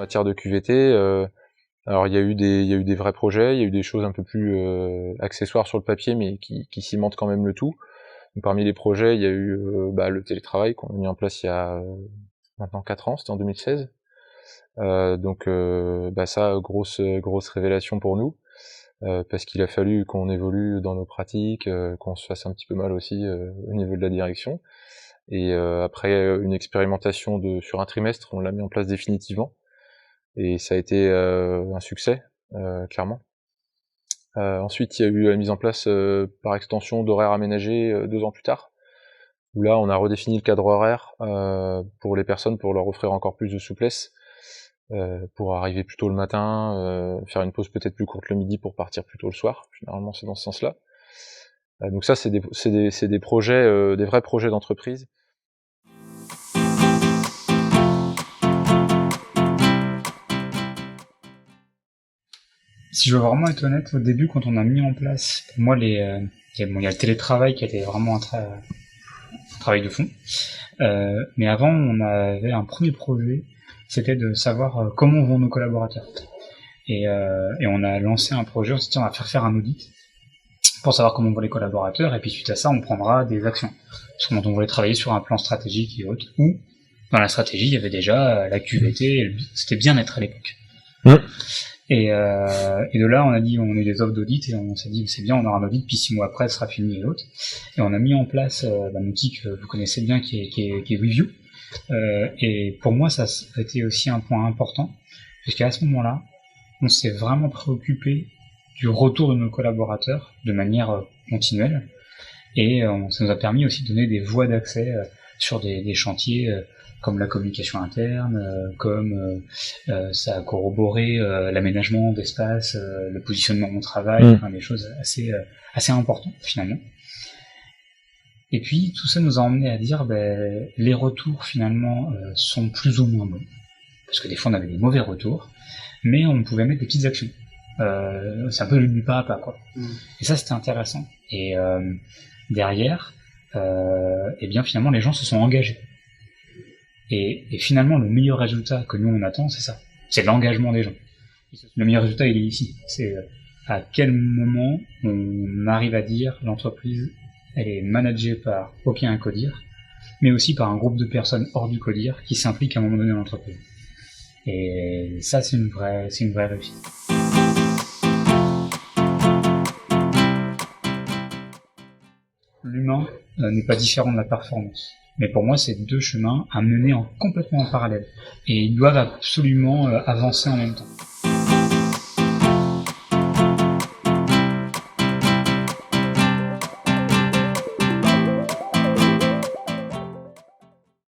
matière de QVT. Alors il y a eu des vrais projets, il y a eu des choses un peu plus accessoires sur le papier, mais qui cimentent quand même le tout. Donc, parmi les projets, il y a eu le télétravail qu'on a mis en place il y a maintenant 4 ans, c'était en 2016. Ça, grosse révélation pour nous, parce qu'il a fallu qu'on évolue dans nos pratiques, qu'on se fasse un petit peu mal aussi au niveau de la direction. Et après une expérimentation sur un trimestre, on l'a mis en place définitivement. Et ça a été un succès, clairement. Ensuite, il y a eu la mise en place par extension d'horaires aménagés 2 ans plus tard, où là, on a redéfini le cadre horaire pour les personnes pour leur offrir encore plus de souplesse, pour arriver plus tôt le matin, faire une pause peut-être plus courte le midi pour partir plus tôt le soir. Généralement, c'est dans ce sens-là. Donc ça, c'est des projets, des vrais projets d'entreprise. Si je veux vraiment être honnête, au début, quand on a mis en place, pour moi, il y a le télétravail qui était vraiment un travail de fond. Mais avant, on avait un premier projet, c'était de savoir comment vont nos collaborateurs. Et on a lancé un projet, on s'est dit on va faire un audit pour savoir comment vont les collaborateurs, et puis suite à ça, on prendra des actions. Parce qu'on voulait travailler sur un plan stratégique et autres, où dans la stratégie, il y avait déjà la QVT, c'était bien-être à l'époque. Et de là, on a dit, on a eu des offres d'audit, et on s'est dit, c'est bien, on aura un audit, puis 6 mois après, ce sera fini et l'autre. Et on a mis en place un outil que vous connaissez bien, qui est Review. Et pour moi, ça a été aussi un point important, puisqu'à ce moment-là, on s'est vraiment préoccupé du retour de nos collaborateurs de manière continuelle. Et ça nous a permis aussi de donner des voies d'accès sur des chantiers comme la communication interne, comme ça a corroboré l'aménagement d'espace, le positionnement au travail, des choses assez importantes finalement. Et puis tout ça nous a emmené à dire les retours finalement sont plus ou moins bons, parce que des fois on avait des mauvais retours, mais on pouvait mettre des petites actions. C'est un peu du pas à pas, quoi. Et ça c'était intéressant. Et derrière, finalement les gens se sont engagés. Et finalement, le meilleur résultat que nous on attend, c'est ça. C'est l'engagement des gens. Le meilleur résultat, il est ici. C'est à quel moment on arrive à dire l'entreprise, elle est managée par un codir, mais aussi par un groupe de personnes hors du codir qui s'impliquent à un moment donné dans l'entreprise. Et ça, c'est une vraie réussite. L'humain n'est pas différent de la performance. Mais pour moi, c'est 2 chemins à mener complètement en parallèle. Et ils doivent absolument avancer en même temps.